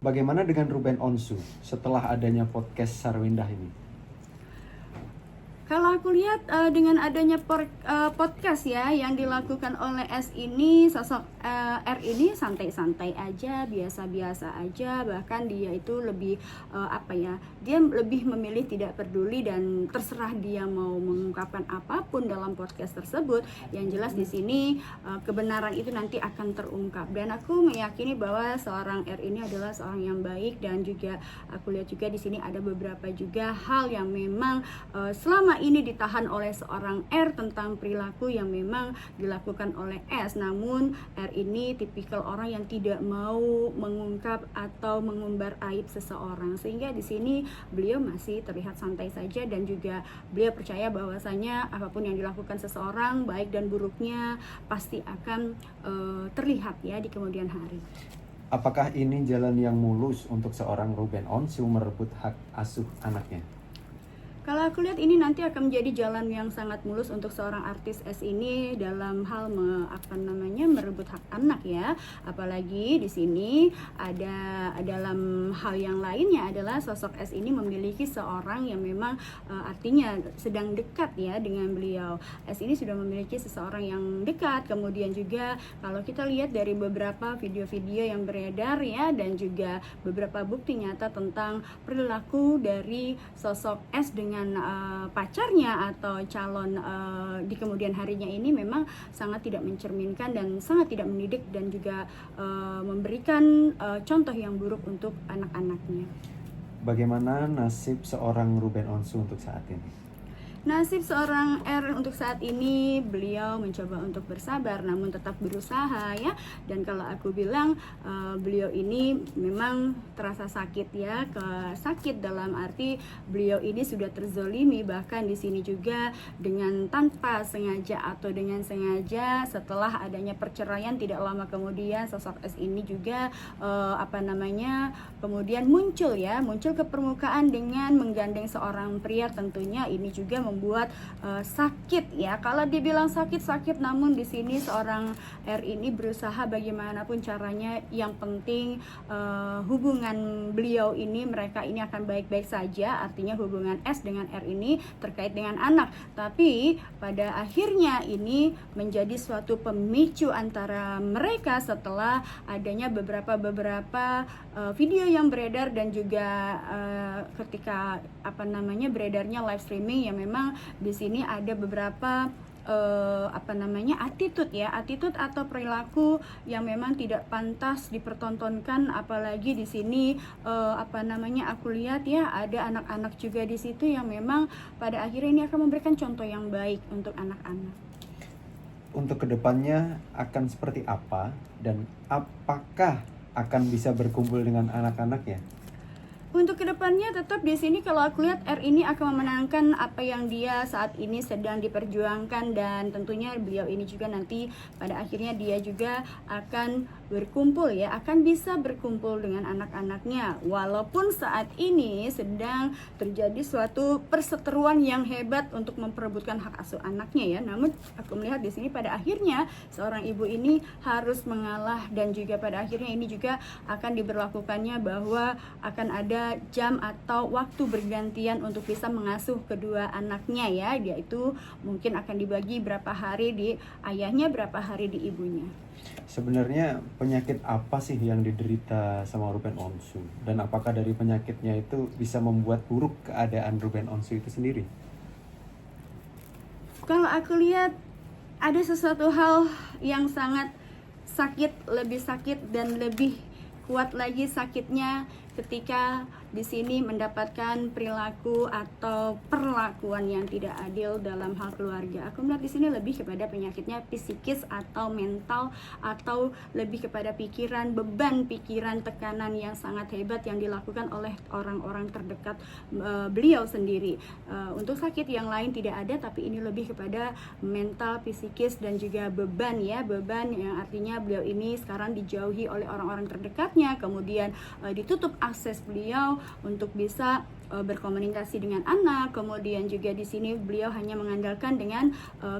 Bagaimana dengan Ruben Onsu setelah adanya podcast Sarwindah ini? Kalau aku lihat dengan adanya podcast ya yang dilakukan oleh S ini, sosok R ini santai-santai aja, biasa-biasa aja, bahkan dia itu lebih dia lebih memilih tidak peduli dan terserah dia mau mengungkapkan apapun dalam podcast tersebut. Yang jelas di sini kebenaran itu nanti akan terungkap, dan aku meyakini bahwa seorang R ini adalah seorang yang baik, dan juga aku lihat juga di sini ada beberapa juga hal yang memang selama ini ditahan oleh seorang R tentang perilaku yang memang dilakukan oleh S. Namun R ini tipikal orang yang tidak mau mengungkap atau mengumbar aib seseorang, sehingga di sini beliau masih terlihat santai saja, dan juga beliau percaya bahwasanya apapun yang dilakukan seseorang, baik dan buruknya, pasti akan terlihat ya di kemudian hari. Apakah ini jalan yang mulus untuk seorang Ruben Onsu merebut hak asuh anaknya? Kalau aku lihat ini nanti akan menjadi jalan yang sangat mulus untuk seorang artis S ini dalam hal merebut hak anak ya. Apalagi di sini ada dalam hal yang lainnya adalah sosok S ini memiliki seorang yang memang artinya sedang dekat ya dengan beliau. S ini sudah memiliki seseorang yang dekat. Kemudian juga kalau kita lihat dari beberapa video-video yang beredar ya, dan juga beberapa bukti nyata tentang perilaku dari sosok S dengan pacarnya atau calon di kemudian harinya ini memang sangat tidak mencerminkan dan sangat tidak mendidik, dan juga memberikan contoh yang buruk untuk anak-anaknya. Bagaimana nasib seorang Ruben Onsu untuk saat ini? Nasib seorang R untuk saat ini, beliau mencoba untuk bersabar namun tetap berusaha ya. Dan kalau aku bilang beliau ini memang terasa sakit ya, sakit dalam arti beliau ini sudah terzolimi, bahkan di sini juga dengan tanpa sengaja atau dengan sengaja setelah adanya perceraian tidak lama kemudian sosok S ini juga kemudian muncul ke permukaan dengan menggandeng seorang pria. Tentunya ini juga membuat sakit ya. Kalau dibilang sakit, namun di sini seorang R ini berusaha bagaimanapun caranya. Yang penting hubungan beliau ini, mereka ini akan baik-baik saja. Artinya hubungan S dengan R ini terkait dengan anak. Tapi pada akhirnya ini menjadi suatu pemicu antara mereka setelah adanya beberapa video yang beredar, dan juga ketika beredarnya live streaming yang memang di sini ada beberapa attitude atau perilaku yang memang tidak pantas dipertontonkan. Apalagi di sini aku lihat ya ada anak-anak juga di situ yang memang pada akhirnya ini akan memberikan contoh yang baik untuk anak-anak. Untuk kedepannya akan seperti apa, dan apakah akan bisa berkumpul dengan anak-anaknya? Untuk kedepannya tetap di sini kalau aku lihat R ini akan memenangkan apa yang dia saat ini sedang diperjuangkan, dan tentunya beliau ini juga nanti pada akhirnya dia juga akan bisa berkumpul dengan anak-anaknya, walaupun saat ini sedang terjadi suatu perseteruan yang hebat untuk memperebutkan hak asuh anaknya ya. Namun aku melihat di sini pada akhirnya seorang ibu ini harus mengalah, dan juga pada akhirnya ini juga akan diberlakukannya bahwa akan ada jam atau waktu bergantian untuk bisa mengasuh kedua anaknya ya. Dia itu mungkin akan dibagi berapa hari di ayahnya, berapa hari di ibunya. Sebenarnya penyakit apa sih yang diderita sama Ruben Onsu, dan apakah dari penyakitnya itu bisa membuat buruk keadaan Ruben Onsu itu sendiri? Kalau aku lihat ada sesuatu hal yang sangat sakit, lebih sakit dan lebih kuat lagi sakitnya ketika di sini mendapatkan perilaku atau perlakuan yang tidak adil dalam hal keluarga. Aku melihat di sini lebih kepada penyakitnya psikis atau mental, atau lebih kepada pikiran, beban pikiran, tekanan yang sangat hebat yang dilakukan oleh orang-orang terdekat beliau sendiri. Untuk sakit yang lain tidak ada, tapi ini lebih kepada mental, psikis, dan juga beban ya, beban yang artinya beliau ini sekarang dijauhi oleh orang-orang terdekatnya. anaknya, kemudian ditutup akses beliau untuk bisa berkomunikasi dengan anak. Kemudian juga di sini beliau hanya mengandalkan dengan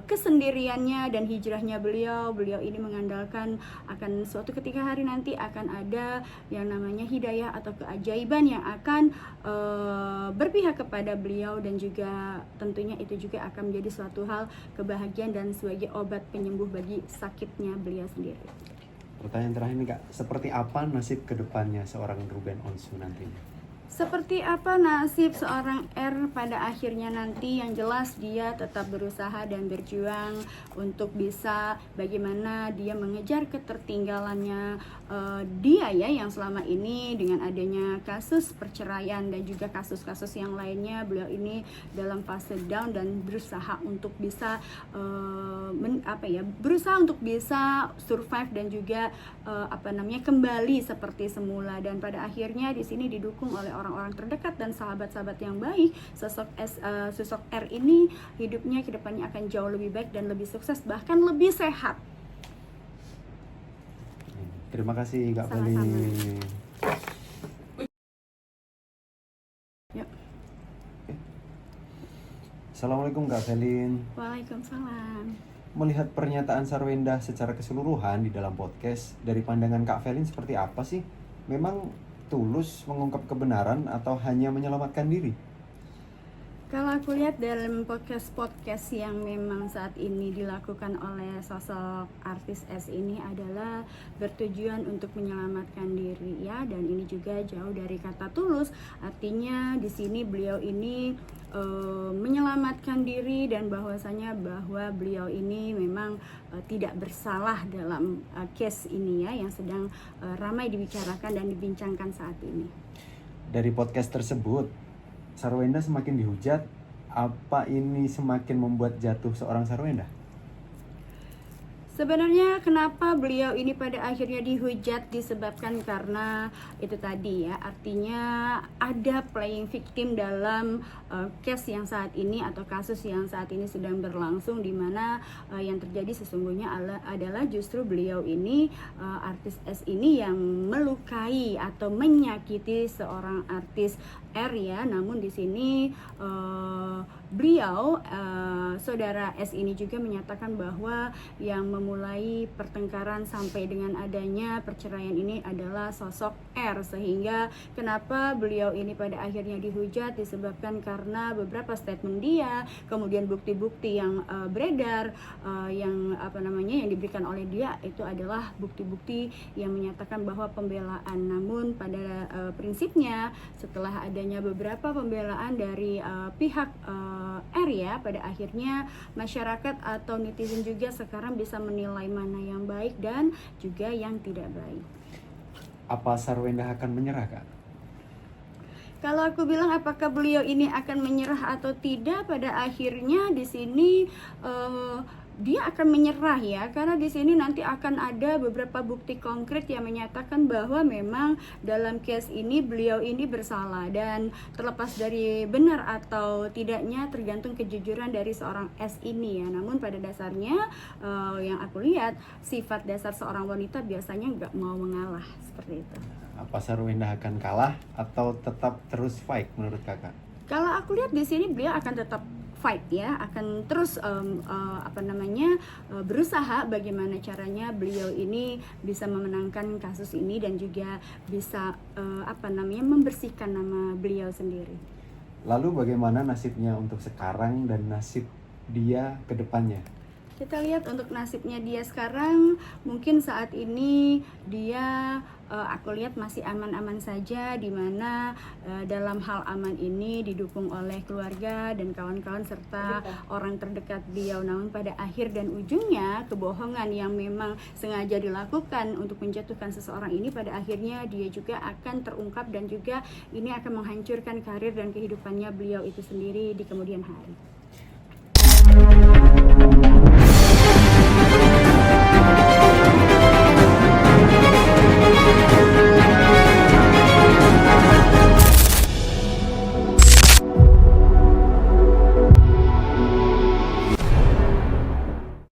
kesendiriannya dan hijrahnya beliau ini mengandalkan akan suatu ketika hari nanti akan ada yang namanya hidayah atau keajaiban yang akan berpihak kepada beliau, dan juga tentunya itu juga akan menjadi suatu hal kebahagiaan dan sebagai obat penyembuh bagi sakitnya beliau sendiri. Pertanyaan terakhir nih Kak, seperti apa nasib kedepannya seorang Ruben Onsu nantinya? Seperti apa nasib seorang R pada akhirnya nanti? Yang jelas dia tetap berusaha dan berjuang untuk bisa bagaimana dia mengejar ketertinggalannya dia ya, yang selama ini dengan adanya kasus perceraian dan juga kasus-kasus yang lainnya, beliau ini dalam fase down dan berusaha untuk bisa berusaha untuk bisa survive dan juga kembali seperti semula. Dan pada akhirnya di sini didukung oleh orang-orang terdekat dan sahabat-sahabat yang baik. Sosok R ini hidupnya kedepannya akan jauh lebih baik dan lebih sukses, bahkan lebih sehat. Terima kasih Kak Feli. Sama-sama. Yuk. Assalamualaikum Kak Felin. Waalaikumsalam. Melihat pernyataan Sarwenda secara keseluruhan di dalam podcast, dari pandangan Kak Felin seperti apa sih? Memang tulus mengungkap kebenaran atau hanya menyelamatkan diri? Kalau aku lihat dalam podcast yang memang saat ini dilakukan oleh sosok artis S ini adalah bertujuan untuk menyelamatkan diri ya, dan ini juga jauh dari kata tulus. Artinya di sini beliau ini menyelamatkan diri dan bahwasanya bahwa beliau ini memang tidak bersalah dalam case ini ya, yang sedang ramai dibicarakan dan dibincangkan saat ini. Dari podcast tersebut, Sarwenda semakin dihujat. Apa ini semakin membuat jatuh seorang Sarwenda? Sebenarnya kenapa beliau ini pada akhirnya dihujat disebabkan karena itu tadi ya, artinya ada playing victim dalam case yang saat ini atau kasus yang saat ini sedang berlangsung, di mana yang terjadi sesungguhnya adalah justru beliau ini artis S ini yang melukai atau menyakiti seorang artis R ya. Namun di sini beliau saudara S ini juga menyatakan bahwa yang memulai pertengkaran sampai dengan adanya perceraian ini adalah sosok R, sehingga kenapa beliau ini pada akhirnya dihujat disebabkan karena beberapa statement dia, kemudian bukti-bukti yang beredar yang diberikan oleh dia itu adalah bukti-bukti yang menyatakan bahwa pembelaan. Namun pada prinsipnya setelah adanya beberapa pembelaan dari pihak R ya, pada akhirnya masyarakat atau netizen juga sekarang bisa menilai mana yang baik dan juga yang tidak baik. Apa Sarwenda akan menyerah Kak? Kalau aku bilang apakah beliau ini akan menyerah atau tidak, pada akhirnya di sini dia akan menyerah ya, karena di sini nanti akan ada beberapa bukti konkret yang menyatakan bahwa memang dalam case ini beliau ini bersalah, dan terlepas dari benar atau tidaknya tergantung kejujuran dari seorang S ini ya. Namun pada dasarnya yang aku lihat sifat dasar seorang wanita biasanya nggak mau mengalah seperti itu. Apa Sarwenda akan kalah atau tetap terus fight menurut Kakak? Kalau aku lihat di sini beliau akan tetap fight ya, akan terus berusaha bagaimana caranya beliau ini bisa memenangkan kasus ini dan juga bisa membersihkan nama beliau sendiri. Lalu bagaimana nasibnya untuk sekarang dan nasib dia ke depannya? Kita lihat untuk nasibnya dia sekarang, mungkin saat ini dia aku lihat masih aman-aman saja, di mana dalam hal aman ini didukung oleh keluarga dan kawan-kawan serta orang terdekat beliau. Namun pada akhir dan ujungnya kebohongan yang memang sengaja dilakukan untuk menjatuhkan seseorang ini pada akhirnya dia juga akan terungkap, dan juga ini akan menghancurkan karir dan kehidupannya beliau itu sendiri di kemudian hari.